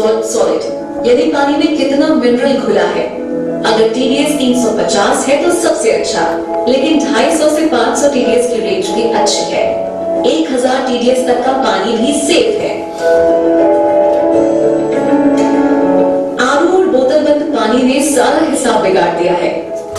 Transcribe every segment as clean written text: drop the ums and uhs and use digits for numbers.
Salt solid यानी पानी में कितना मिनरल घुला है। अगर TDS 350 है तो सबसे अच्छा, लेकिन 250 से 500 TDS की रेंज भी अच्छी है। 1000 TDS तक का पानी भी सेफ है। आरओ और बोतलबंद पानी ने सारा हिसाब बिगाड़ दिया है।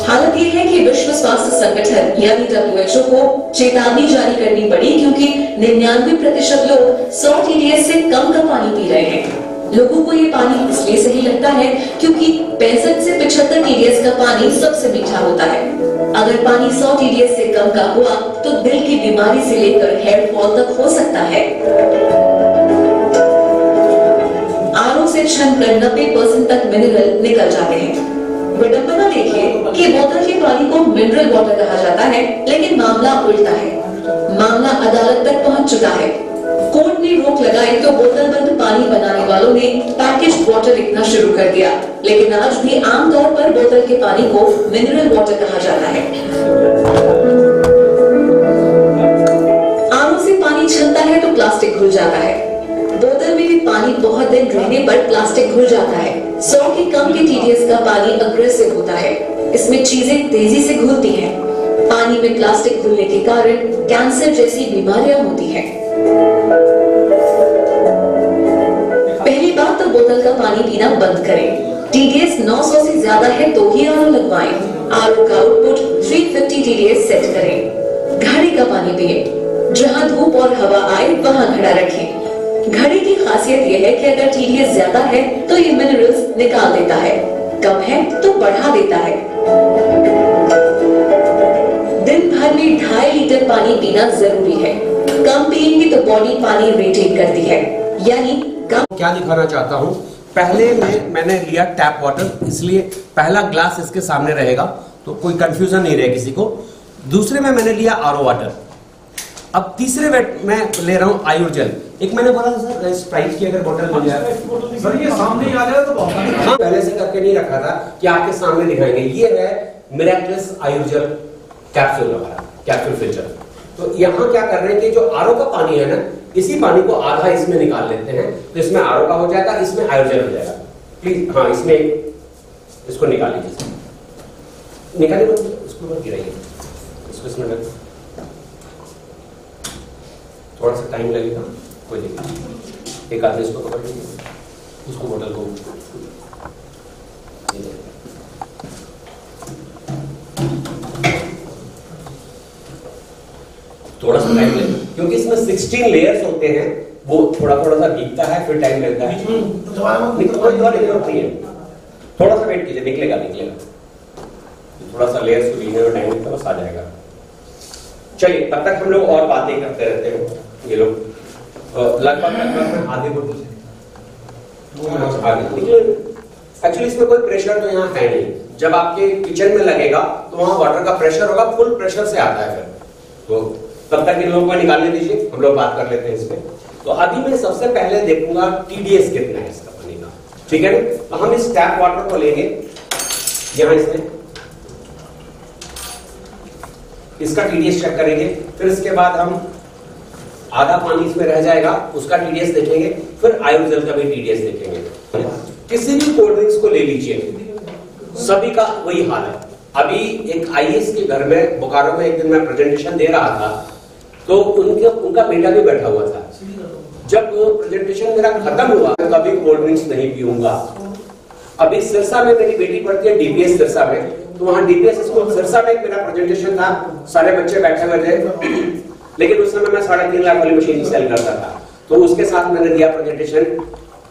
हालत ये है कि विश्व स्वास्थ्य संगठन यानी WHO को चेतावनी जारी करनी पड़ी, क्योंकि 99% लोग 100 TDS से कम का पानी पी रहे हैं। लोगों को ये पानी इसलिए सही लगता है क्योंकि 65 से 75 TDS का पानी सबसे मीठा होता है। अगर पानी 100 TDS से कम का हुआ तो दिल की बीमारी से लेकर हेयर फॉल तक हो सकता है। आरओ से छनकर 90% तक मिनरल निकल जाते हैं। विडंबना देखिए कि बोतल के पानी को मिनरल वाटर कहा जाता है, लेकिन मामला उल्टा है। मामला अदालत तक पहुंच चुका है। कोर्ट ने रोक लगाई तो बोतलबंद पानी बनाने वालों ने पैकेज्ड वाटर लिखना शुरू कर दिया, लेकिन आज भी आमतौर पर बोतल के पानी को मिनरल वाटर कहा जाता है। आरओ से पानी छलता है तो प्लास्टिक घुल जाता है। बोतल में भी पानी बहुत दिन रहने पर प्लास्टिक घुल जाता है। 100 के कम के TDS का पानी अग्रेसिव होता है। इसमें चीजें तेजी से घुलती हैं। पानी में प्लास्टिक घुलने के कारण कैंसर जैसी बीमारियां होती हैं। पहली बात तो बोतल का पानी पीना बंद करें। TDS 900 से ज्यादा है तो ही आरओ लगवाएं। आरओ का आउटपुट 350 TDS सेट करें। घड़े का पानी पिए। जहां धूप और हवा आए वहां घड़ा रखें। घड़े की खासियत यह है कि अगर TDS ज्यादा है तो ये मिनरल्स निकाल देता है, कम है तो बढ़ा देता है। दिन भर में 2.5 लीटर पानी पीना जरूरी है। कम पिएंगे तो बॉडी पानी रिटेन करती है, यानी कम। क्या दिखाना चाहता हूँ, पहले मैंने लिया टैप वाटर, इसलिए पहला ग्लास इसके सामने रहेगा तो कोई कंफ्यूजन नहीं रहे किसी को। दूसरे में मैंने लिया आरओ वाटर। अब तीसरे में ले रहा हूँ आयुर्जल। एक मैंने बोला था सर स्प्राइट की अगर बोतल मिल जाए सर, ये सामने आ जाए तो बहुत। हाँ, पहले से करके नहीं रखा था कि आपके सामने दिखाएंगे। ये है मिरेक्लस आयुर्जल कैप्सूल वगैरह, कैप्सूल फिल्टर। तो यहाँ क्या कर रहे हैं कि जो आरओ का पानी है ना, इसी पानी को आधा इसमें निकाल लेते हैं, तो इसमें आरओ का हो जाएगा, इसमें आयुर्जल हो जाएगा। प्लीज हाँ, इसमें इसको निकाल लीजिए, निकालिए, इसको मत गिराइए, इसको इसमें रख। थोड़ा सा टाइम लगेगा, कोई दिक्कत। एक आदमी इसको पकड़ लीजिए, उसको बोतल को थोड़ा सा टाइम लगेगा, क्योंकि इसमें 16 लेयर्स होते हैं। वो थोड़ा थोड़ा सा भीगता है, फिर टाइम लगता है। थोड़ा सा वेट कीजिए, निकलेगा। थोड़ा सा लेयर्स को भीगने में टाइम लगता है, बस आ जाएगा। चलिए, तब तक हम लोग और बातें करते रहते हैं। ये लोग लगभग आधे को एक्चुअली इसमें कोई प्रेशर तो यहाँ है नहीं। जब आपके किचन में लगेगा तो वहां वाटर का प्रेशर होगा, फुल प्रेशर से आता है। फिर तो तब तक इन लोगों को निकालने दीजिए, हम लोग बात कर लेते हैं इसमें। तो अभी मैं सबसे पहले देखूंगा TDS कितना है इसका पानी का, ठीक है। तो हम इस टैप वाटर को लेंगे, यहां इसमें इसका TDS चेक करेंगे। फिर इसके बाद हम आधा पानी इसमें रह जाएगा, उसका TDS देखेंगे। फिर आयुर्जल का भी TDS देखेंगे। किसी भी कोल्ड ड्रिंक्स को ले लीजिए, सभी का वही हाल है। अभी एक IAS के घर में बोकारो में एक दिन मैं प्रेजेंटेशन दे रहा था, तो उनका बेटा भी बैठा हुआ था। जब वो प्रेजेंटेशन मेरा खत्म हुआ, मैं कभी कोल्ड ड्रिंक्स नहीं पीऊंगा। अभी सिरसा में मेरी बेटी पढ़ती है, DPS सिरसा में, तो वहां DPS स्कूल सिरसा में मेरा प्रेजेंटेशन था, सारे बच्चे बैठे हुए थे। लेकिन उस समय मैं 3.5 लाख वाली मशीन सेल करता था, तो उसके साथ मैंने दिया प्रेजेंटेशन।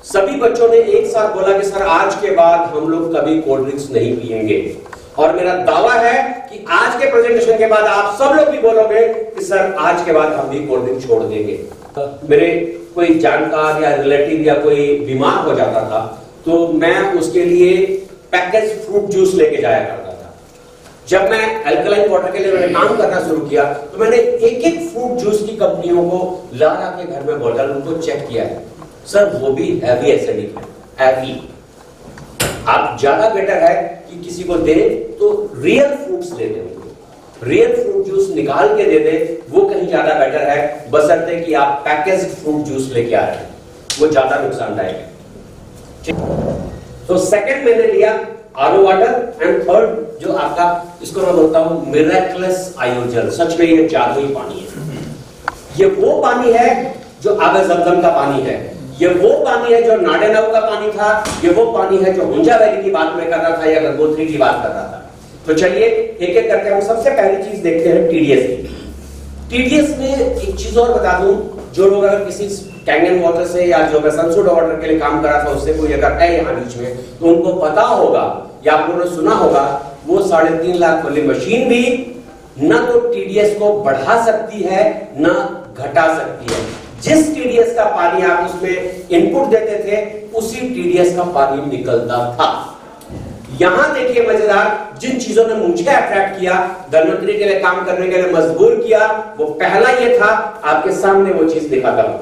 सभी बच्चों ने एक साथ बोला कि सर आज के बाद हम लोग कभी कोल्ड ड्रिंक्स नहीं पिएंगे। और मेरा दावा है कि आज के प्रेजेंटेशन के बाद आप सब लोग भी बोलोगे कि सर आज के बाद हम भी कोल्ड ड्रिंक छोड़ देंगे। मेरे कोई जानकार या रिलेटिव या कोई बीमार हो जाता था, तो मैं उसके लिए पैकेज फ्रूट जूस लेके जाया करता था। जब मैं अल्कलाइन वाटर के लिए मैंने काम करना शुरू किया, तो मैंने एक एक फ्रूट जूस की कंपनियों को ला के घर में बोतल उनको चेक किया है। सर वो भी हैवी एसिडिक है, हैवी। आप ज्यादा बेटर है कि किसी को दे तो रियल फ्रूट्स दे दें, रियल फ्रूट जूस निकाल के दे दे, वो कहीं ज्यादा बेटर है, बशर्ते कि आप पैकेज्ड फ्रूट जूस लेके आ रहे हैं, वो ज्यादा नुकसानदायक है। तो सेकंड मैंने लिया आरओ वाटर एंड थर्ड जो आपका इसको मैं बोलता हूं मिरेकलस आयोजल। सच में ये जादुई पानी है। ये वो पानी है जो आबे ज़मज़म का पानी है। ये वो पानी है जो नाडेनव का पानी था। ये वो पानी है जो हुंजा वैली की बात में कर रहा था या गंगोत्री की बात कर रहा था। तो चलिए एक एक करके हम सबसे पहली चीज देखते हैं टीडीएस की। टीडीएस में एक चीज और बता दूं, जो लोग अगर किसी कैंगन वाटर से या जो मैं सनसूट वाटर के लिए काम कर रहा था उससे कोई अगर है यहाँ बीच में, तो उनको पता होगा या आप लोगों ने सुना होगा, वो 3.5 लाख वाली मशीन भी न तो टीडीएस को बढ़ा सकती है न घटा सकती है। जिस टीडीएस का पानी आप उसमें इनपुट देते थे उसी टीडीएस का पानी निकलता था। यहां देखिए मजेदार, जिन चीजों ने मुझे अट्रैक्ट किया, धनवंतरी के लिए काम करने के लिए मजबूर किया, वो पहला ये था, आपके सामने वो चीज दिखाता हूं।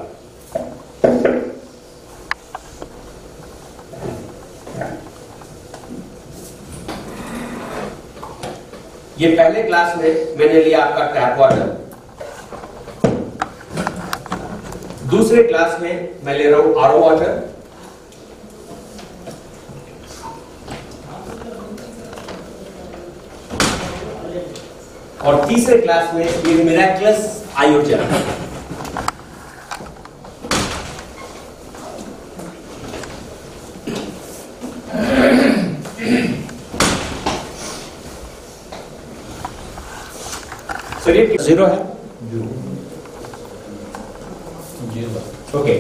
ये पहले क्लास में मैंने लिया आपका टैप वाटर, दूसरे क्लास में मैं ले रहा हूं आरओ वाटर, और तीसरे क्लास में ये मिरेकलस आयोजन। सर ये 0 है, ओके।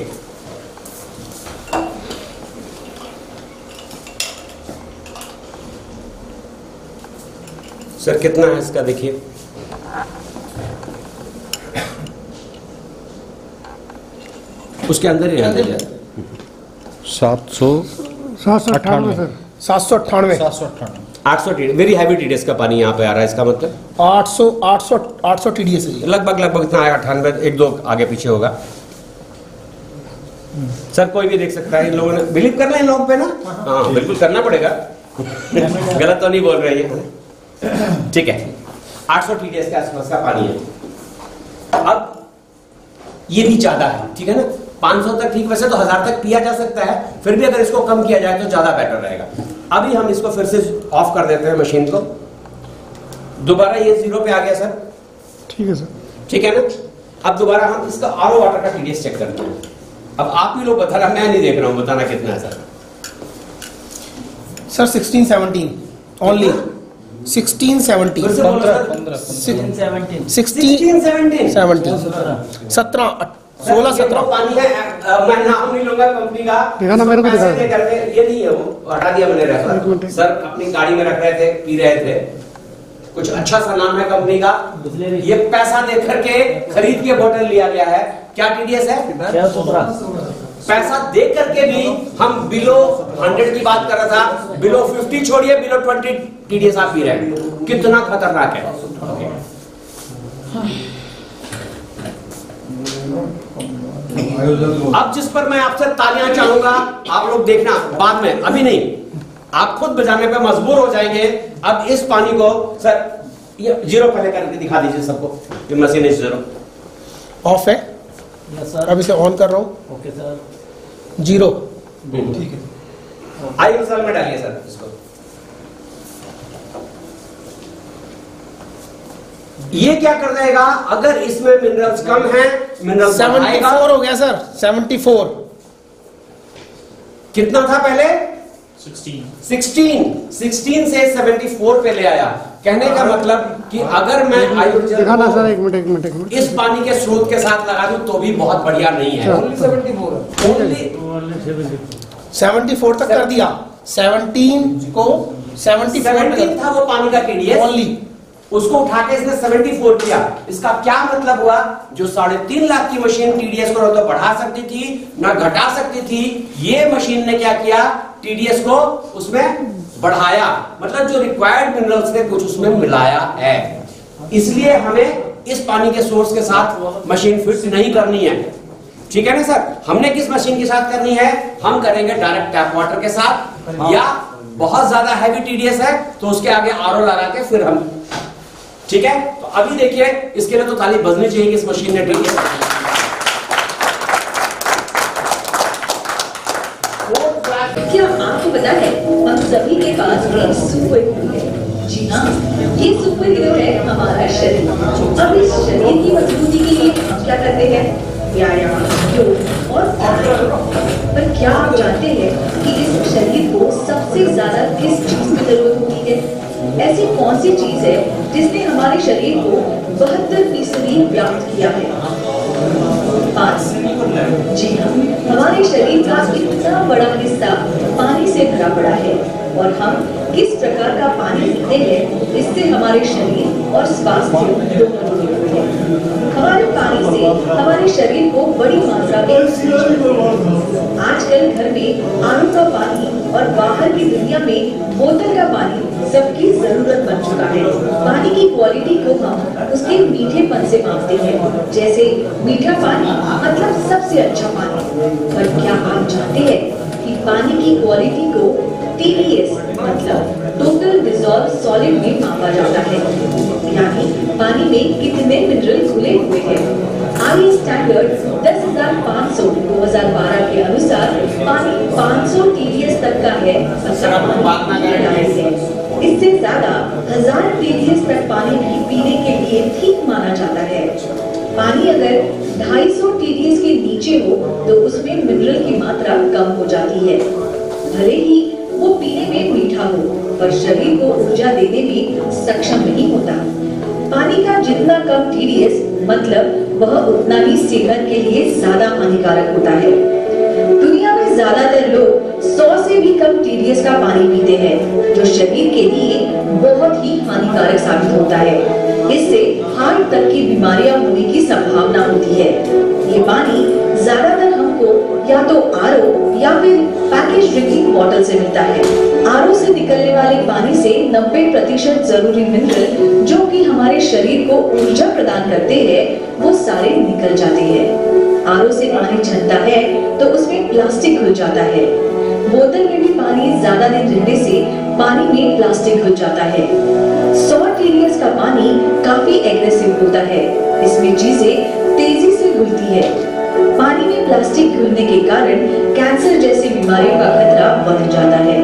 सर कितना है इसका देखिए, उसके अंदर ही रहने दिया 798 800 वेरी हैवी टीडीएस का पानी यहाँ पे आ रहा है। इसका मतलब 800 टीडीएस है लगभग इतना आएगा, 98 1-2 आगे पीछे होगा। सर कोई भी देख सकता है, इन लोगों ने बिलीव करना है इन लोगों पे ना, हाँ बिल्कुल करना पड़ेगा। गलत तो नहीं बोल रहे हैं, ठीक है। 800 टीडीएस के आसपास का पानी है। अब ये भी ज्यादा है, ठीक है ना, 500 तक ठीक, वैसे तो 1000 तक पिया जा सकता है, फिर भी अगर इसको कम किया जाए तो ज्यादा बेटर रहेगा। अभी हम इसको फिर से ऑफ कर देते हैं मशीन को, दोबारा ये 0 पे आ गया सर, ठीक है सर, ठीक है ना। अब दोबारा हम इसका आरओ वाटर का टीडीएस चेक करते हैं। अब आप ही लोग बता रहा, मैं नहीं देख रहा हूं, बताना कितना है सर। सर 16-17 ओनली, 16-17 16-17 पानी है, मैं नाम नहीं लूंगा कंपनी का, दिखाना मेरे को, दिखा ये नहीं है, वो हटा दिया मैंने रेफर। सर अपनी गाड़ी में रख रहे थे, पी रहे थे, कुछ अच्छा सा नाम है कंपनी का, ये पैसा दे करके खरीद के बोतल लिया गया है। क्या टीडीएस है? पैसा दे करके भी हम बिलो 100 की बात कर रहा था, बिलो 50 छोड़िए, बिलो 20 टीडीएस आप पी रहे हैं, कितना खतरनाक है। अब जिस पर मैं आपसे तालियां चाहूंगा, आप लोग देखना बाद में, अभी नहीं, आप खुद बजाने पे मजबूर हो जाएंगे। अब इस पानी को सर ये 0 पहले करके दिखा दीजिए सबको, ये मशीन इस 0 ऑफ है। यस सर, अब इसे ऑन कर रहा हूं, ओके सर, 0, ठीक है। आइए मिसाल में डालिए सर इसको, ये क्या कर देगा, अगर इसमें मिनरल्स कम हैं, मिनरल्स 74 हो गया सर, 74। कितना था पहले? 16 से 74 पे ले आया। कहने का मतलब कि अगर मैं आयोजन दिखाना सर, एक मिनट इस पानी के स्रोत के साथ लगा दूं तो भी बहुत बढ़िया नहीं है। ओनली 74 तक कर दिया, 17 को 74 था वो पानी का टीडीएस, ओनली उसको उठा के इसने 74 किया। इसका क्या मतलब हुआ, जो 3.5 लाख की मशीन टीडीएस को तो बढ़ा सकती थी ना घटा सकती थी, ये मशीन ने क्या किया, टीडीएस को उसमें बढ़ाया, मतलब जो रिक्वायर्ड मिनरल्स थे कुछ उसमें मिलाया है। इसलिए हमें इस पानी के सोर्स के साथ मशीन फिट नहीं करनी है, ठीक है ना सर। हमने किस मशीन के साथ करनी है, हम करेंगे डायरेक्ट टैप वाटर के साथ, या बहुत ज्यादा हैवी टीडीएस है तो उसके आगे आरओ लगा के फिर हम, ठीक है। तो अभी देखिए, इसके लिए तो ताली बजनी चाहिए कि इस मशीन ने टीडीएस। क्या आपको पता है हम सभी के पास एक सुपर हीरो है? जी हाँ, ये सुपर हीरो है हमारा शरीर। अब इस शरीर की मजबूती के लिए हम क्या करते हैं? व्यायाम, योग और ध्यान। पर क्या आप जानते हैं कि इस शरीर को सबसे ज्यादा किस चीज की जरूरत होती है? ऐसी कौन सी चीज है जिसने हमारे शरीर को 72% व्याप्त किया है? पानी। जी हाँ, हमारे शरीर का इतना बड़ा हिस्सा पानी से भरा पड़ा है और हम किस प्रकार का पानी पीते हैं इससे हमारे शरीर और स्वास्थ्य दोनों जुड़े हुए हैं। हमारे पानी से हमारे शरीर को बड़ी मात्रा में आजकल घर में आरओ का पानी और बाहर की दुनिया में बोतल का पानी सबकी जरूरत बन चुका है। पानी की क्वालिटी को हम उसके मीठेपन से मापते हैं, जैसे मीठा पानी मतलब सबसे अच्छा पानी। पर क्या आप जानते हैं कि पानी की क्वालिटी को TDS मतलब टोटल डिसॉल्व सॉलिड में मापा जाता है, यानी पानी में कितने मिनरल घुले हुए हैं। RE स्टैंडर्ड 10,500 2012 के अनुसार पानी 500 TDS तक का है, इससे ज्यादा 1000 TDS तक पानी भी पीने के लिए ठीक माना जाता है। पानी अगर 250 TDS के नीचे हो तो उसमें मिनरल की मात्रा कम हो जाती है। भले ही वो पीने में मीठा हो पर शरीर को ऊर्जा देने में सक्षम नहीं होता। पानी का जितना कम TDS मतलब वह उतना ही सेहत के लिए ज्यादा हानिकारक होता है। दुनिया में ज्यादातर लोग 100 से भी कम TDS का पानी पीते हैं, जो शरीर के लिए बहुत ही हानिकारक साबित होता है। इससे हार्ट तक की बीमारियां होने की संभावना होती है। ये पानी ज्यादातर हमको या तो RO या फिर पैकेज ड्रिंकिंग वाटर से मिलता है। RO से निकलने वाले पानी से 90% जरूरी मिनरल जो कि हमारे शरीर को ऊर्जा प्रदान करते हैं वो सारे निकल जाते हैं। RO से पानी छनता है तो उसमें प्लास्टिक घुल जाता है। बोतल में भी पानी ज्यादा दिन रहने से पानी में प्लास्टिक घुल जाता है। 100 TDS का पानी काफी एग्रेसिव होता है, इसमें चीजें तेजी से घुलती है। पानी में प्लास्टिक घुलने के कारण कैंसर जैसी बीमारियों का खतरा बढ़ जाता है।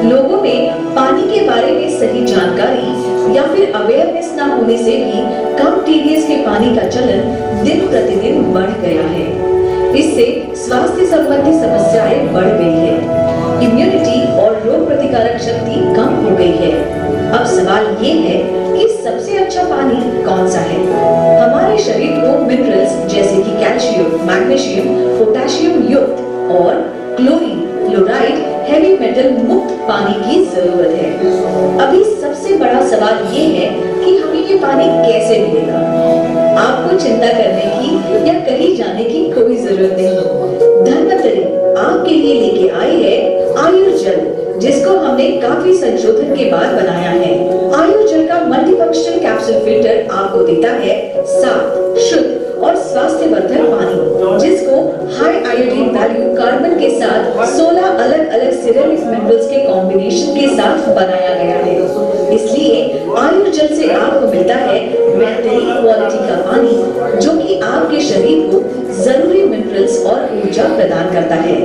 लोगों में पानी के बारे में सही जानकारी या फिर अवेयरनेस न होने से भी कम TDS के पानी का चलन दिन प्रतिदिन बढ़ गया है। इससे स्वास्थ्य संबंधी समस्याएं बढ़ गई है। इम्यूनिटी और रोग प्रतिकारक शक्ति कम हो गई है। अब सवाल ये है कि सबसे अच्छा पानी कौन सा है? हमारे शरीर को मिनरल्स जैसे कि कैल्शियम, मैग्नीशियम, पोटेशियम युक्त और क्लोरीन, क्लोराइड, हेवी मेटल मुक्त पानी की जरूरत है। अभी सबसे बड़ा सवाल ये है कि हमें ये पानी कैसे मिलेगा? आपको चिंता करने की या कहीं जाने की कोई जरूरत नहीं। धर्मतरी आपके लिए लेके आई है आयुर्जल, जिसको हमने काफी संशोधन के बाद बनाया है। आयुर्जल का मल्टीफंक्शनल कैप्सूल फिल्टर आपको देता है साफ, शुद्ध और स्वास्थ्यवर्धक पानी, जिसको हाई आयोडीन वैल्यू कार्बन के साथ 16 अलग अलग सिरेमिक मिनरल्स के कॉम्बिनेशन के साथ बनाया गया है। इसलिए आयुर्जल से आपको मिलता है बेहतरीन क्वालिटी का पानी, जो कि आपके शरीर को जरूरी मिनरल्स और ऊर्जा प्रदान करता है।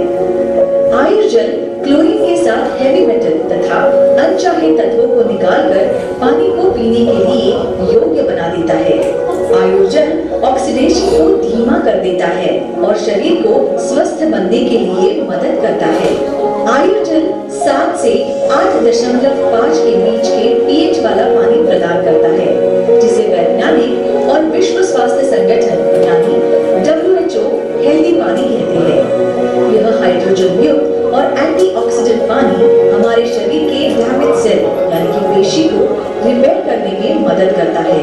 आयुर्जल क्लोरीन के साथ हेवी मेटल तथा अनचाहे तत्वों को निकालकर पानी को पीने के लिए योग्य बना देता है। आयुर्जल ऑक्सीडेशन को धीमा कर देता है और शरीर को स्वस्थ बनने के लिए मदद करता है। आयुर्जल 7 से 8.5 के बीच के pH वाला पानी प्रदान करता है, जिसे वैज्ञानिक और विश्व स्वास्थ्य संगठन यानी WHO हेल्दी पानी कहते हैं। यह हाइड्रोजन युक्त और एंटीऑक्सीडेंट पानी हमारे शरीर के डैमेज सेल यानी कि पेशी को रिपेयर करने में मदद करता है।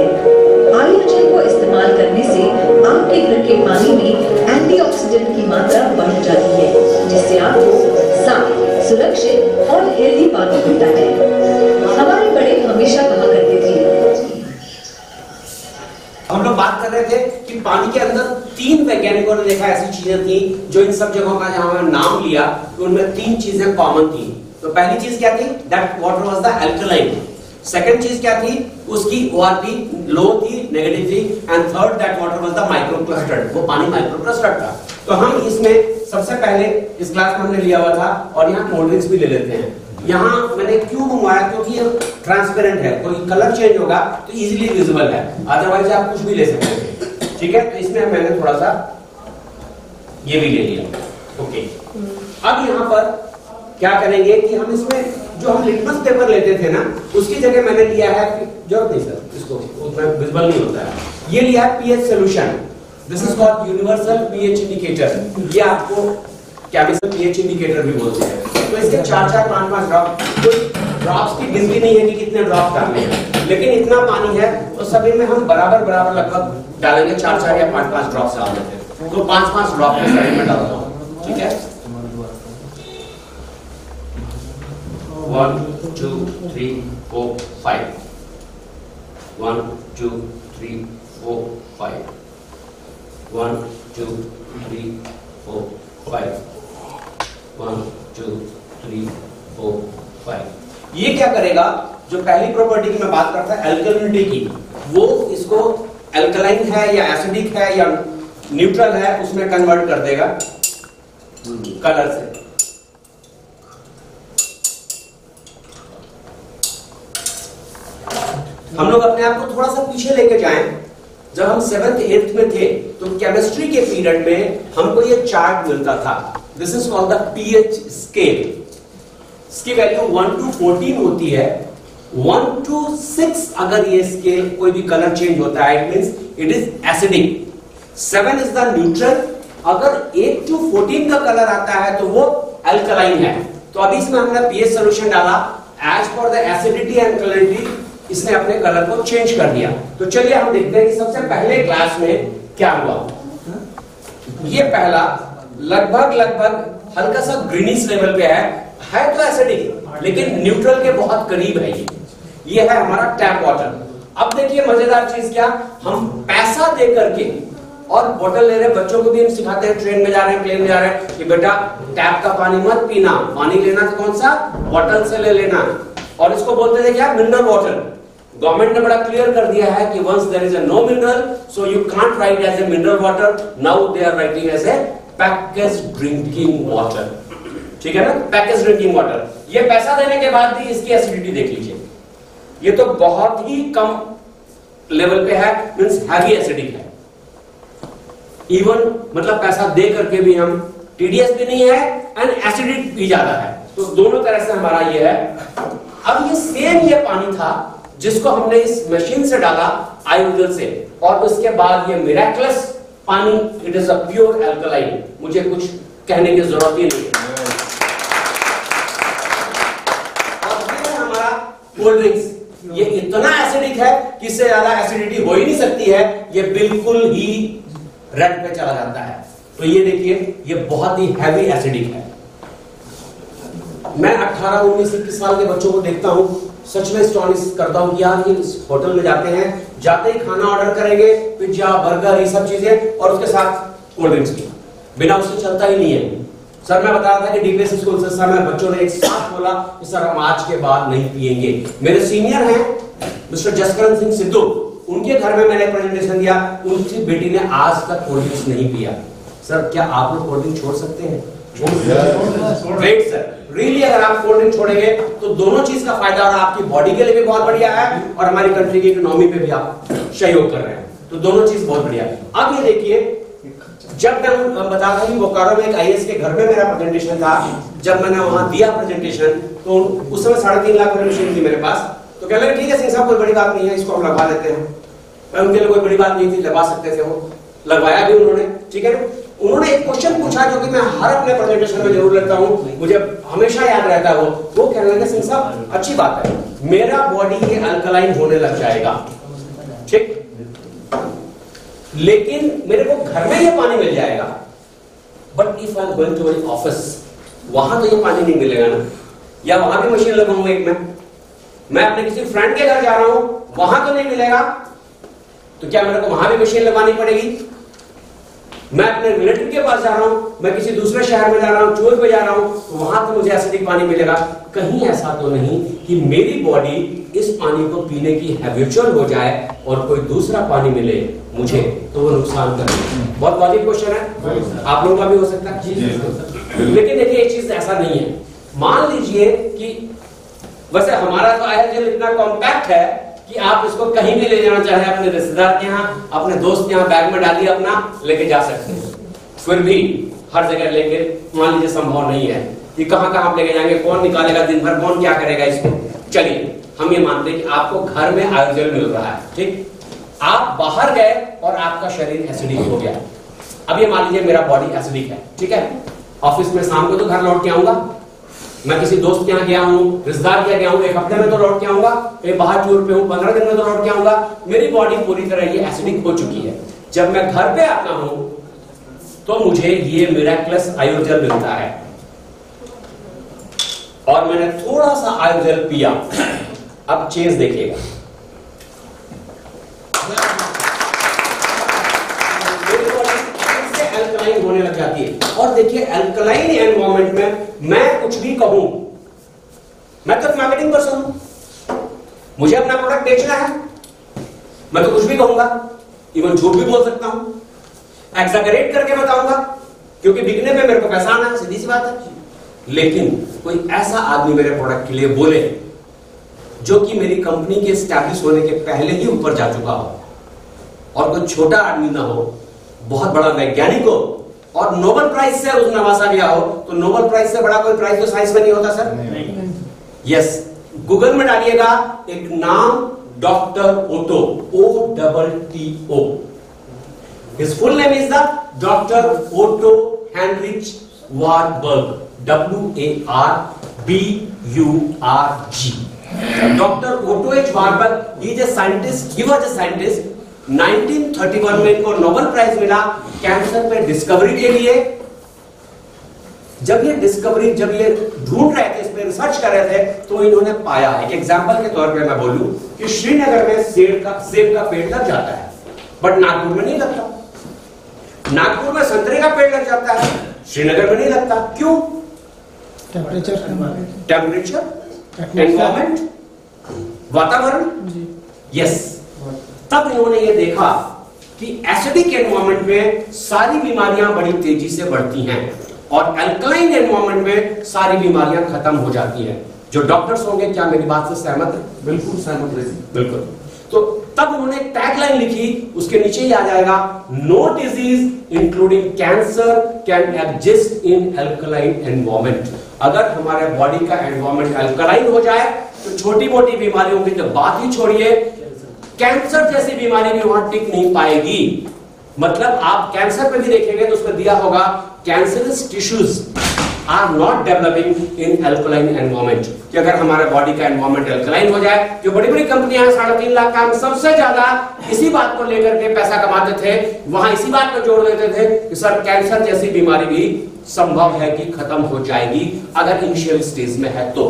आयुर्जल को इस्तेमाल करने से आपके घर के पानी में एंटीऑक्सीडेंट की मात्रा बढ़ जाती है, जिससे आपको साफ, सुरक्षित और हेल्दी पानी मिलता है। हमारे बड़े हमेशा कहा करते थे। हम लोग बात कर रहे थे कि पानी के अंदर 3 वैज्ञानिकों ने देखा ऐसी चीजें थी जो इन सब जगहों का जहां हमने नाम लिया तो उनमें 3 चीजें कॉमन थी। तो पहली चीज क्या थी? That water was the alkaline. Second चीज क्या थी, उसकी ORP लो थी, नेगेटिव थी, and third that water was the micro clustered, वो पानी माइक्रो क्लस्टर्ड था। तो हम इसमें सबसे पहले इस क्लास में हमने लिया हुआ था, और यहाँ कोल्ड ड्रिंक्स भी ले लेते हैं। यहाँ मैंने क्यों मंगवाया, क्योंकि ये ट्रांसपेरेंट है, कोई कलर चेंज होगा तो इजीली विजिबल है, अदरवाइज आप कुछ भी ले सकते हैं। ठीक है, तो इसमें मैंने थोड़ा सा ये भी ले लिया। ओके, अब यहाँ पर क्या करेंगे कि हम इसमें जो हम लिटमस पेपर लेते थे ना, उसकी जगह मैंने लिया है, जरूरत नहीं सर, इसको उतना विजिबल नहीं होता है, ये लिया है pH solution. This is called universal pH indicator. ये आपको केमिकल पीएच इंडिकेटर भी बोलते हैं। तो इसके 4-4, 5-5 ड्रॉप, तो ड्रॉप्स की गिनती नहीं है कि कितने ड्रॉप डालने हैं, लेकिन इतना पानी है तो सभी में हम बराबर बराबर लगभग डालेंगे, 4-4 या 5-5 ड्रॉप डाल देते हैं। तो 5-5 ड्रॉप में सभी में डालता हूँ। ठीक है, 1 2 3 4 5 1 2 3 4 5 1 2 3 4 5 1 2 3 4 5। ये क्या करेगा, जो पहली प्रॉपर्टी की मैं बात करता है एल्कलिनिटी की, वो इसको एल्कलाइन है या एसिडिक है या न्यूट्रल है उसमें कन्वर्ट कर देगा कलर से। हम लोग अपने आप को थोड़ा सा पीछे लेके जाएं, जब हम 7th 8th में थे तो केमिस्ट्री के पीरियड में हमको ये चार्ट मिलता था। This is called the pH scale. इसकी वैल्यू 1 to 14 होती है। 1 to 6 अगर ये स्केल कोई भी कलर चेंज होता है, it means it is acidic. 7 is the neutral. अगर 8 to 14 का कलर आता है तो वो अल्कलाइन है। तो अभी इसमें हमने पीएच सॉल्यूशन डाला, as for the acidity and alkalinity इसने अपने कलर को चेंज कर दिया। तो चलिए हम देखते हैं कि सबसे पहले क्लास में क्या हुआ। ये पहला लगभग हल्का सा ग्रीनिश लेवल पे है तो एसिडिक लेकिन न्यूट्रल के बहुत करीब है। ये है हमारा टैप वाटर। अब देखिए मजेदार चीज क्या, हम पैसा दे करके और बोतल ले रहे हैं, बच्चों को भी हम सिखाते हैं, ट्रेन में जा रहे हैं, प्लेन में जा रहे हैं कि बेटा टैप का पानी मत पीना, पानी लेना तो कौन सा बोतल से ले लेना। और इसको बोलते थे क्या, मिनरल वाटर। गवर्नमेंट ने बड़ा क्लियर कर दिया है कि once there is a no mineral so you can't write as a mineral water, now they are writing as a package drinking water. ठीक है ना, पैकेज ड्रिंकिंग वाटर। ये पैसा देने के बाद भी इसकी एसिडिटी देख लीजिए, ये तो बहुत ही कम लेवल पे है, मींस हैवी एसिडिक है। इवन मतलब पैसा दे करके भी हम टीडीएस भी नहीं है एंड एसिडिक भी ज्यादा है, तो दोनों तरह से हमारा ये है। अब ये सेम ये पानी था जिसको हमने इस मशीन से डाला आयोडल से, और उसके बाद ये मिरेकलस पानी, it is a pure alkaline. मुझे कुछ कहने की जरूरत ही नहीं है। और ये हमारा कोल्ड ड्रिंक्स, ये इतना एसिडिक है कि इससे ज्यादा एसिडिटी हो ही नहीं सकती है, ये बिल्कुल ही रेड पे चला जाता है। तो ये देखिए ये बहुत ही हैवी एसिडिक है। मैं 18, 19, 21 साल के बच्चों को देखता हूं, सच में एस्टॉनिश करता हूं कि यार ये होटल में जाते हैं, जाते ही खाना ऑर्डर करेंगे, पिज्जा बर्गर ये सब चीजें, और उसके साथ कोल्ड ड्रिंक्स भी, बिना उसके चलता ही नहीं है। सर मैं बता रहा था कि डीपीएस स्कूल से सर में बच्चों ने एक साथ बोला कि सर हम आज के बाद नहीं पिएंगे। मेरे सीनियर हैं मिस्टर जसकरण सिंह सिद्धू, उनके घर में मैंने प्रेजेंटेशन दिया, उनकी बेटी ने आज तक कोल्ड ड्रिंक्स नहीं पिया। सर क्या आप लोग कोल्ड ड्रिंक छोड़ सकते हैं? ग्रेट सर, रियली अगर आप कोल्ड ड्रिंक छोड़ेंगे तो दोनों चीज का फायदा, और आपकी बॉडी के लिए भी बहुत बढ़िया है और हमारी कंट्री की इकोनॉमी पे भी आप सहयोग कर रहे हैं, तो दोनों चीज बहुत बढ़िया है। अब ये देखिए, जब मैं बता रहा हूं बोकारो में एक आईएएस के घर में मेरा प्रेजेंटेशन था, जब मैंने वहां दिया प्रेजेंटेशन तो उस समय 3.5 लाख वाली मशीन थी मेरे पास। तो कह लगे ठीक है सिंह साहब कोई बड़ी बात नहीं है, इसको हम लगवा लेते हैं। उनके लिए कोई बड़ी बात नहीं थी, लगवा सकते थे, वो लगवाया भी उन्होंने। ठीक है, उन्होंने एक क्वेश्चन पूछा जो कि मैं हर अपने प्रेजेंटेशन में जरूर लेता हूं, मुझे हमेशा याद रहता है। वो कहने लगे सिंह साहब अच्छी बात है, मेरा बॉडी ये अल्कलाइन होने लग जाएगा, ठीक, लेकिन मेरे को घर में ये पानी मिल जाएगा, but if I am going to my office, वहां तो ये पानी नहीं मिलेगा ना, या वहां भी मशीन लगाऊंगा एक मैं अपने किसी फ्रेंड के घर जा रहा हूं, वहां तो नहीं मिलेगा, तो क्या मेरे को वहां भी मशीन लगानी पड़ेगी? मैं अपने रिलेटिव के पास जा रहा हूं, मैं किसी दूसरे शहर में जा रहा हूं, टूर पे जा रहा हूं, तो वहां तो मुझे एसिडिक पानी मिलेगा। कहीं ऐसा तो नहीं कि मेरी बॉडी इस पानी को पीने की हैबिचुअल हो जाए और कोई दूसरा पानी मिले मुझे तो वो नुकसान करे। बहुत लॉजिक क्वेश्चन है, आप लोगों का भी हो सकता है। लेकिन देखिए एक चीज ऐसा नहीं है। मान लीजिए कि वैसे हमारा तो आयोजन इतना कॉम्पैक्ट है कि आप इसको कहीं भी ले जाना चाहे, अपने रिश्तेदार के यहाँ, अपने दोस्त के यहाँ बैग में डालिए, अपना लेके जा सकते हैं। फिर भी हर जगह लेके मान लीजिए संभव नहीं है कि कहां कहां आप लेके जाएंगे, कौन निकालेगा दिन भर, कौन क्या करेगा इसको। चलिए हम ये मानते हैं कि आपको घर में आयोजन मिल रहा है, ठीक, आप बाहर गए और आपका शरीर एसिडिक हो गया। अब ये मान लीजिए मेरा बॉडी एसिडिक है, ठीक है, ऑफिस में शाम को तो घर लौट के आऊंगा, मैं किसी दोस्त के यहाँ गया हूँ, रिश्तेदार के यहाँ गया हूँ, एक हफ्ते में तो लौट के आऊंगा, कहीं बाहर टूर पे हूँ, 15 दिन में तो लौट के आऊंगा, मेरी बॉडी पूरी तरह ये एसिडिक हो चुकी है। जब मैं घर पे आता हूं तो मुझे ये मिराक्युलस आयोजल मिलता है और मैंने थोड़ा सा आयोजल पिया। अब चेंज देखिएगा, एल्कलाइन होने लग जाती है। और देखिए एल्कलाइन एनवायरनमेंट में मैं कुछ भी कहूं, मैं तो मार्केटिंग पर्सन हूं, मुझे अपना प्रोडक्ट बेचना है, मैं तो कुछ भी कहूंगा, इवन झूठ भी बोल सकता हूं, एग्जैगरेट करके बताऊंगा, क्योंकि बिकने पे मेरे को पैसा आना है, सीधी सी बात है। लेकिन कोई ऐसा आदमी मेरे प्रोडक्ट के लिए बोले जो कि मेरी कंपनी के एस्टैब्लिश होने के पहले ही ऊपर जा चुका हो, और कोई छोटा आदमी ना हो, बहुत बड़ा वैज्ञानिक हो और नोबेल प्राइज से उस नवाजा गया हो, तो नोबेल प्राइज से बड़ा कोई प्राइज तो साइंस में नहीं होता सर। यस, गूगल में डालिएगा एक नाम, doctor Otto, OTTO, his full name is the doctor Otto Heinrich Warburg, WARBURG। Doctor Otto H Warburg, he is a scientist, he was a scientist. 1931 में इनको नोबेल प्राइज मिला कैंसर पे discovery के लिए। जब ये डिस्कवरी, जब ये ढूंढ रहे थे, इस पे रिसर्च कर रहे थे, तो इन्होंने पाया, एक एग्जांपल के तौर पे मैं बोलूं कि श्रीनगर में सेब का पेड़ लग जाता है, बट नागपुर में नहीं लगता। नागपुर में संतरे का पेड़ लग जाता है, श्रीनगर में नहीं लगता। क्यों? टेम्परेचर, एनवायरमेंट, वातावरण। यस, तब इन्होंने ये देखा कि एसिडिक एनवायरनमेंट में सारी बीमारियां बड़ी तेजी से बढ़ती हैं और अल्कलाइन एनवायरनमेंट में सारी बीमारियां खत्म हो जाती हैं। जो डॉक्टर्स होंगे, क्या मेरी बात से सहमत है? बिल्कुल सहमत है, बिल्कुल। तो तब उन्होंने एक टैगलाइन लिखी, उसके नीचे ही आ जाएगा, no disease including cancer can exist in alkaline environment. अगर हमारे बॉडी का एनवायरनमेंट अल्कलाइन हो जाए तो छोटी मोटी बीमारियों की तो बात ही छोड़िए, कैंसर जैसी बीमारी भी वहां टिक नहीं पाएगी। मतलब आप कैंसर पे भी देखेंगे तो उसमें दिया होगा cancerous tissues are not developing in alkaline environment. कि अगर हमारे बॉडी का एनवायरनमेंट अल्कलाइन हो जाए, जो बड़ी बड़ी कंपनियां हैं 3.5 लाख काम सबसे ज्यादा इसी बात को लेकर के पैसा कमाते थे, वहां इसी बात को जोड़ देते थे कि सर कैंसर जैसी बीमारी भी संभव है कि खत्म हो जाएगी अगर इनिशियल स्टेज में है तो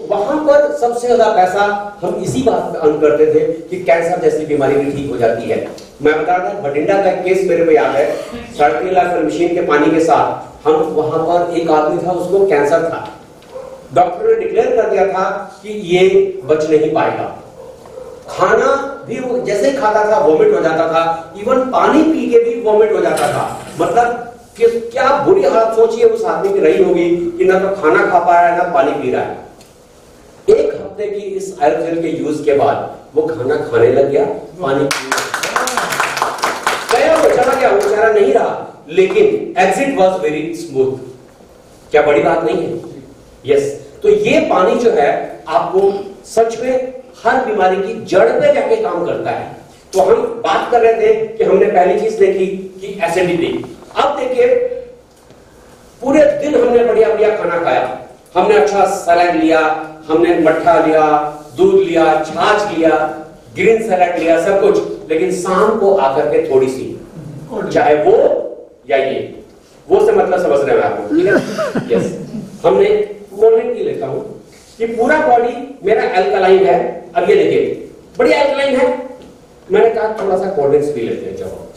वहां पर सबसे ज्यादा पैसा हम इसी बात पे अर्न करते थे कि कैंसर जैसी बीमारी भी ठीक हो जाती है। मैं बता दूं, भटिंडा का केस मेरे को याद है, 3.5 लाख मशीन के पानी के साथ हम वहां पर एक आदमी था, उसको कैंसर था, डॉक्टर ने डिक्लेयर कर दिया था कि ये बच नहीं पाएगा। खाना भी वो जैसे ही खाता था वॉमिट हो जाता था, इवन पानी पी के भी वॉमिट हो जाता था। मतलब कि क्या बुरी हालत सोचिए उस आदमी की रही होगी कि ना तो खाना खा पा रहा है ना पानी पी रहा है। एक हफ्ते की इस आयोजन के यूज के बाद वो खाना खाने लग गया, पानी गया, वो चला गया, वो बेचारा नहीं रहा, लेकिन एग्जिट वाज वेरी स्मूथ। क्या बड़ी बात नहीं है? यस। तो ये पानी जो है आपको सच में हर बीमारी की जड़ पे जाके काम करता है। तो हम बात कर रहे थे कि हमने पहली चीज देखी कि एसिडिटी। अब देखिए, पूरे दिन हमने बढ़िया बढ़िया खाना खाया, हमने अच्छा सलाद लिया, हमने मट्ठा लिया, दूध लिया, छाछ लिया, ग्रीन सलाद लिया, सब कुछ, लेकिन शाम को आकर के थोड़ी सी, चाहे वो या ये, वो से मतलब समझ रहे हैं आपको, ठीक है? यस। हमने कोल्ड ड्रिंक की लेता हूं कि पूरा बॉडी मेरा अल्कलाइन है। अब ये देखिए, बढ़िया अल्कलाइन है, मैंने कहा थोड़ा सा कोल्ड ड्रिंक्स पी लेते हैं। चलो,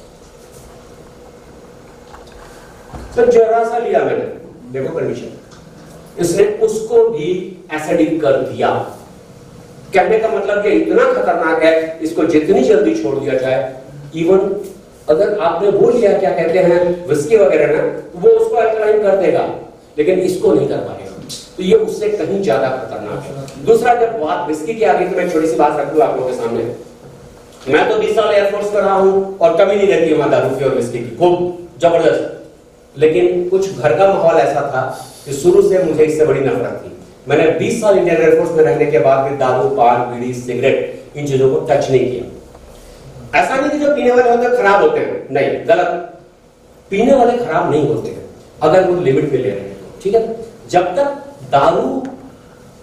तो जरा सा लिया मैंने, देखो कंडीशन, इसने उसको भी एसिडिक कर दिया। कहने का मतलब कि इतना खतरनाक है, इसको जितनी जल्दी छोड़ दिया जाए, इवन अगर आपने वो लिया क्या कहते हैं विस्की वगैरह ना, वो उसको अल्कलाइन कर देगा, लेकिन इसको नहीं कर पाएगा। तो ये उससे कहीं ज्यादा खतरनाक है। दूसरा, जब बात विस्की की आ गई तो मैं छोटी सी बात रख दूं आप लोगों के सामने। मैं तो 20 साल एयरफोर्स कर रहा हूं और कमी नहीं रहती वहां दारू की और विस्की की, खूब जबरदस्त। लेकिन कुछ घर का माहौल ऐसा था कि शुरू से मुझे इससे बड़ी नफरत थी। मैंने 20 साल इंडियन एयरफोर्स में रहने के बाद भी दारू, पान, बीड़ी, सिगरेट इन चीजों को टच नहीं किया। ऐसा नहीं कि जो पीने वाले होते हैं खराब होते हैं, नहीं, गलत। पीने वाले खराब नहीं होते हैं अगर वो लिमिट में ले रहे हैं, ठीक है। जब तक दारू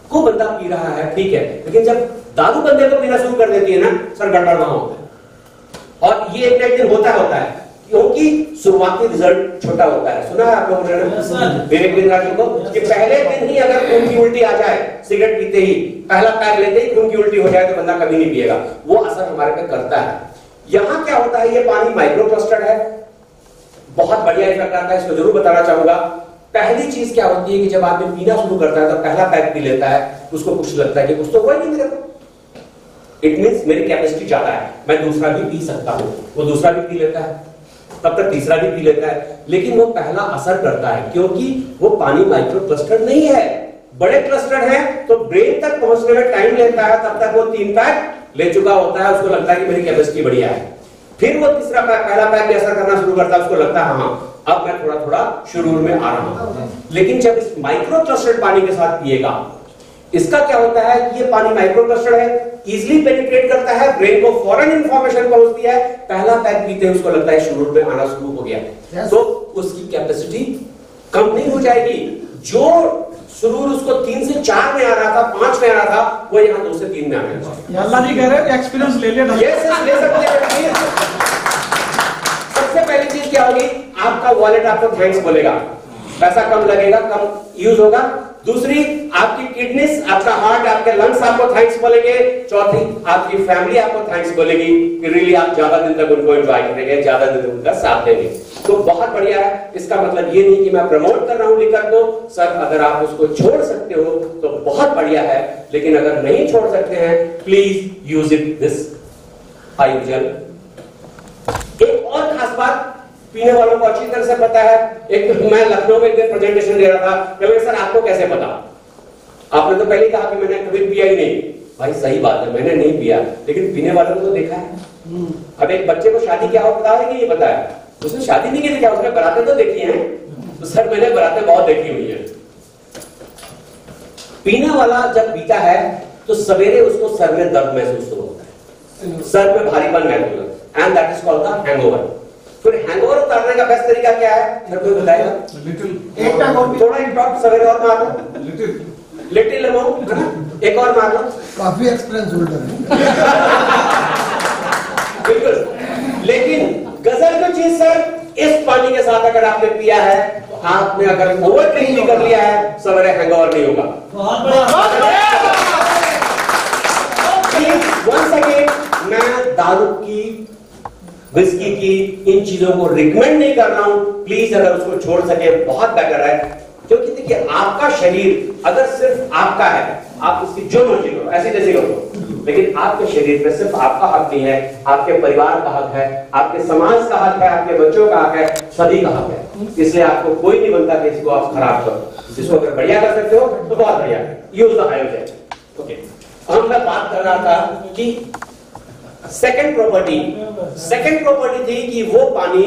को बंदा पी रहा है ठीक है, लेकिन जब दारू बंदे को पीना शुरू कर देती है ना, सर गड़बड़ वहां होता है। और ये एक दिन होता है क्योंकि शुरुआती रिजल्ट छोटा होता है। सुना है आप लोगों ने विवेक बिंद्राजी को कि पहले दिन ही अगर खून की उल्टी आ जाए, सिगरेट पीते ही पहला पैक लेते ही खून की उल्टी हो जाए तो बंदा कभी नहीं पिएगा। वो असर हमारे पे करता है। यहां क्या होता है, ये पानी माइक्रो क्लस्टर्ड है, बहुत बढ़िया इफेक्ट आता है, इसको जरूर बताना चाहूंगा। पहली चीज क्या होती है कि जब आदमी पीना शुरू करता है तो पहला पैक पी लेता है, उसको कुछ लगता है कि कुछ तो हुआ ही नहीं मेरे को, इट मींस मेरी कैपेसिटी ज्यादा है, मैं दूसरा भी पी सकता हूं। वो दूसरा भी पी लेता है, तब तक तीसरा भी पी लेता है, लेकिन वो पहला असर करता है क्योंकि वो पानी माइक्रो क्लस्टर नहीं है। बड़े क्लस्टर है तो ब्रेन तक पहुंचने में टाइम लेता है, तब तक वो 3 पैक ले चुका होता है, उसको लगता है कि मेरी कैपेसिटी बढ़िया है। फिर वो तीसरा पैक, पहला पैक भी असर करना शुरू करता है, उसको लगता है हाँ अब मैं थोड़ा थोड़ा शुरू में आ रहा हूं। लेकिन जब इस माइक्रो क्लस्टर्ड पानी के साथ पिएगा, इसका क्या होता है कि ये पानी माइक्रो क्लस्टर्ड है, इजीली पेनिट्रेट करता है, ब्रेन को फौरन इंफॉर्मेशन पहुंचती है। पहला पैक पीते हैं उसको लगता है शुरू में आना शुरू हो गया, तो उसकी कैपेसिटी कम नहीं हो जाएगी। जो शुरू उसको 3 से 4 में आ रहा था, 5 में आ रहा था, वो यहाँ 2 से 3 में आ गया। अल्लाह जी कह रहे हैं एक्सपीरियंस ले लेना। ले सकते हैं। सबसे पहली चीज क्या होगी, आपका वॉलेट आपको थैंक्स बोलेगा, पैसा कम लगेगा, कम यूज होगा। दूसरी, आपकी किडनीज, आपका हार्ट, आपके लंग्स आपको थैंक्स बोलेंगे। चौथी, आपकी फैमिली आपको थैंक्स बोलेगी कि रियली आप ज्यादा दिन तक उनको एंजॉय करेंगे, ज्यादा दिन उनका साथ देंगे। तो बहुत बढ़िया है। इसका मतलब ये नहीं कि मैं प्रमोट कर रहा हूं लिकर को, सर अगर आप उसको छोड़ सकते हो तो बहुत बढ़िया है, लेकिन अगर नहीं छोड़ सकते हैं प्लीज यूज इट दिस आयुर्जल। एक और खास बात पीने वालों को अच्छी तरह से पता है। एक मैं लखनऊ में एक दिन प्रेजेंटेशन दे रहा था, कहते सर आपको कैसे पता? आपने तो पहले कहा कि मैंने कभी पिया ही नहीं। भाई सही बात है, मैंने नहीं पिया, लेकिन पीने वालों को तो देखा है। अब एक बच्चे को शादी क्या हो पता है कि नहीं पता है? उसने शादी नहीं की, क्या उसने बारातें तो देखी हैं? तो सर मैंने बारातें बहुत देखी हुई है। पीने वाला जब पीता है तो सवेरे उसको सर में दर्द महसूस होता है, सर में भारीपन महसूस होता है, and that is called the hangover. फिर हैंगओवर उतारने का बेस्ट तरीका क्या है, मेरे को बताएगा? एक टाइम और थोड़ा एक ड्रॉप सवेरे और मार लो, लिटिल अमाउंट, है ना? एक और मार लो। काफी एक्सपीरियंस होल्डर है। बिल्कुल। लेकिन गजल की चीज सर, इस पानी के साथ अगर आपने पिया है तो आपने अगर ओवर ड्रिंक भी कर लिया है, सवेरे हैंगओवर नहीं होगा। वंस अगेन, मैं दारू की, विस्की की, इन चीजों को रिकमेंड नहीं कर रहा हूं। प्लीज अगर उसको छोड़ सके बहुत बेटर है, क्योंकि देखिए आपका शरीर अगर सिर्फ आपका है, आप उसकी जो मर्जी करो, ऐसी जैसी करो, लेकिन आपके शरीर पे सिर्फ आपका हक नहीं है, आपके परिवार का हक है, आपके समाज का हक है, आपके बच्चों का हक है, सभी का हक है। इसलिए आपको कोई नहीं बनता कि इसको आप खराब करो। इसको अगर बढ़िया कर सकते हो तो बहुत बढ़िया है, यूज द आयुर्वेद। ओके, हम मैं बात कर रहा था कि सेकंड प्रॉपर्टी थी कि वो पानी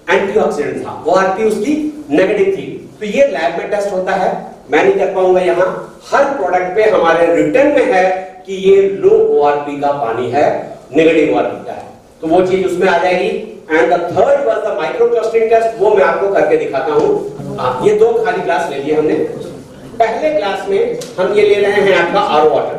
एंटीऑक्सीडेंट था, वो आरपी उसकी नेगेटिव थी। तो ये लैब में टेस्ट होता है, मैं नहीं कर पाऊंगा यहाँ। हर प्रोडक्ट पे हमारे रिटर्न में है कि ये लो ओआरपी का पानी है, नेगेटिव ओआरपी का है, तो वो चीज उसमें आ जाएगी। And the third was the micro clustering test, वो मैं आपको करके दिखाता हूँ। ये 2 खाली ग्लास ले लिए हमने। पहले ग्लास में हम ये ले रहे हैं आपका आरओ वाटर,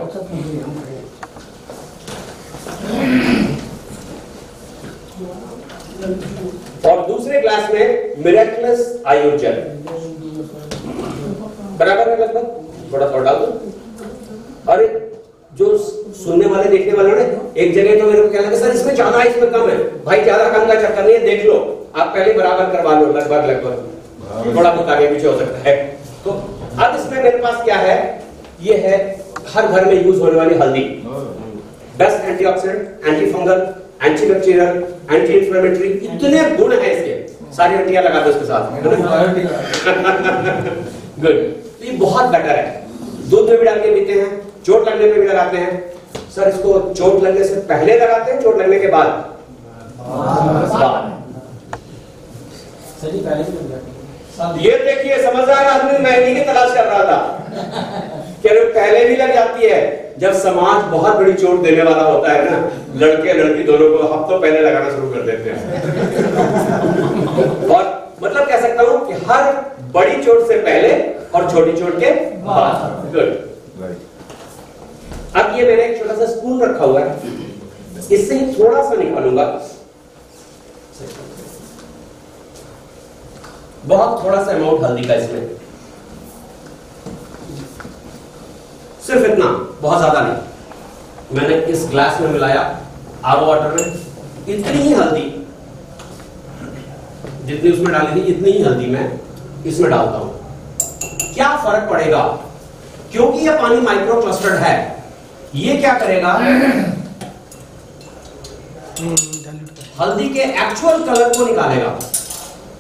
और दूसरे ग्लास में मिरेक्युलस आयुर्जल। बराबर है लगभग, थोड़ा थोड़ा डाल दो। और जो सुनने वाले देखने वाले ने एक जगह तो मेरे को कहना कि सर इसमें ज्यादा है, इसमें कम है। भाई ज्यादा कम का चक्कर नहीं है, देख लो आप आप पहले बराबर करवा लो, लगभग थोड़ा बहुत आगे पीछे हो सकता है। तो अब इसमें मेरे पास क्या है, ये है हर घर में यूज होने वाली हल्दी। Best antioxidant, anti fungal, anti bacterial, anti inflammatory, इतने गुण है इसके, सारी हड्डियां लगा दो इसके साथ। गुड। तो ये बहुत बेटर है, दूध में भी डाल के पीते हैं, चोट लगने में भी लगाते हैं। सर इसको चोट लगने से पहले लगाते हैं, चोट लगने के बाद? सर जी पहले भी लग जाती है। ये देखिए समझदार आदमी महंगी की तलाश कर रहा था कि पहले भी लग जाती है। जब समाज बहुत बड़ी चोट देने वाला होता है ना, लड़के लड़की दोनों को हफ्तों पहले लगाना शुरू कर देते हैं। और मतलब कह सकता हूं कि हर बड़ी चोट से पहले और छोटी चोट के बाद। गुड। अब ये मैंने एक छोटा सा स्पून रखा हुआ है, इससे ही थोड़ा सा निकालूंगा, बहुत थोड़ा सा अमाउंट हल्दी का इसमें, सिर्फ इतना, बहुत ज्यादा नहीं। मैंने इस ग्लास में मिलाया आरओ वाटर में, इतनी ही हल्दी, जितनी उसमें डाली थी इतनी ही हल्दी मैं इसमें डालता हूं। क्या फर्क पड़ेगा, क्योंकि यह पानी माइक्रो क्लस्टर्ड है, ये क्या करेगा, हल्दी के एक्चुअल कलर को निकालेगा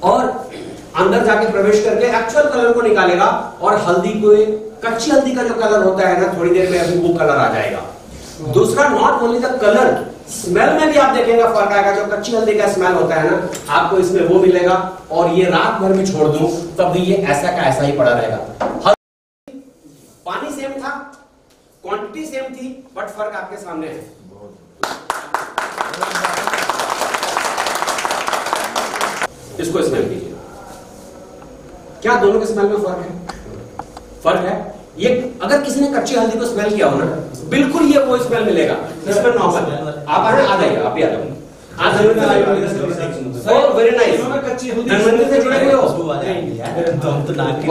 और अंदर जाके प्रवेश करके एक्चुअल कलर को निकालेगा, और हल्दी को, कच्ची हल्दी का जो कलर होता है ना, थोड़ी देर में अभी वो कलर आ जाएगा। दूसरा, not only the colour, smell में भी आप देखेंगे फर्क आएगा। जो कच्ची हल्दी का स्मेल होता है ना, आपको इसमें वो मिलेगा, और ये रात भर भी छोड़ दूं तब भी ये ऐसा का ऐसा ही पड़ा रहेगा। पानी सेम था, क्वांटिटी सेम थी, बट फर्क आपके सामने है। इसको स्मेल कीजिए, क्या दोनों के स्मेल में फर्क है? फर्क है। ये अगर किसी ने कच्ची हल्दी को स्मेल किया हो ना, बिल्कुल ये वो स्मेल मिलेगा, इसमें नॉर्मल। आप आ जाइए, आप ही आ जाओ। Very nice. धनवंतरी से जुड़े हुए हो?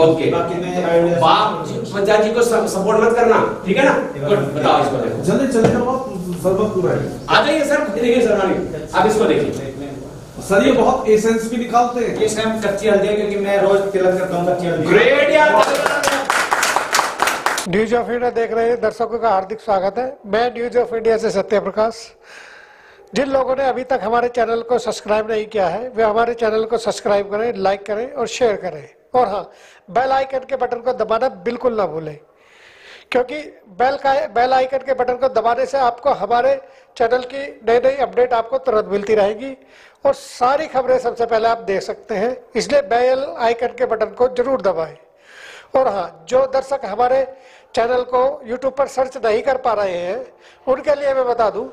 ओके। बाप जी को सपोर्ट मत करना, ठीक है ना? बताओ इसको, देखो जल्दी जल्दी करो, सरबत पूरा है। आ जाइए सर, देखिए सर, आप इसको देखिए सर, ये बहुत एसेंस भी निकालते हैं। ये सेम कच्ची हल्दी है, क्योंकि मैं रोज तिलक करता हूँ कच्ची हल्दी। ग्रेट यार। न्यूज ऑफ इंडिया देख रहे दर्शकों का हार्दिक स्वागत है। मैं न्यूज ऑफ इंडिया से सत्य प्रकाश। जिन लोगों ने अभी तक हमारे चैनल को सब्सक्राइब नहीं किया है, वे हमारे चैनल को सब्सक्राइब करें, लाइक करें और शेयर करें। और हाँ, बेल आइकन के बटन को दबाना बिल्कुल ना भूलें, क्योंकि बेल आइकन के बटन को दबाने से आपको हमारे चैनल की नई नई अपडेट आपको तुरंत मिलती रहेगी, और सारी खबरें सबसे पहले आप देख सकते हैं। इसलिए बेल आइकन के बटन को जरूर दबाएं। और हाँ, जो दर्शक हमारे चैनल को यूट्यूब पर सर्च नहीं कर पा रहे हैं, उनके लिए मैं बता दूं,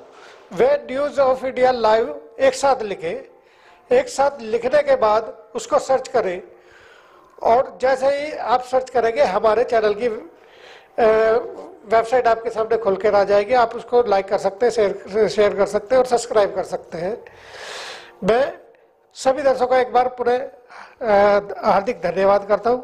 वे न्यूज ऑफ इंडिया लाइव एक साथ लिखें। एक साथ लिखने के बाद उसको सर्च करें, और जैसे ही आप सर्च करेंगे हमारे चैनल की वेबसाइट आपके सामने खुल कर आ जाएगी। आप उसको लाइक कर सकते हैं, शेयर कर सकते हैं और सब्सक्राइब कर सकते हैं। मैं सभी दर्शकों का एक बार पुनः हार्दिक धन्यवाद करता हूँ।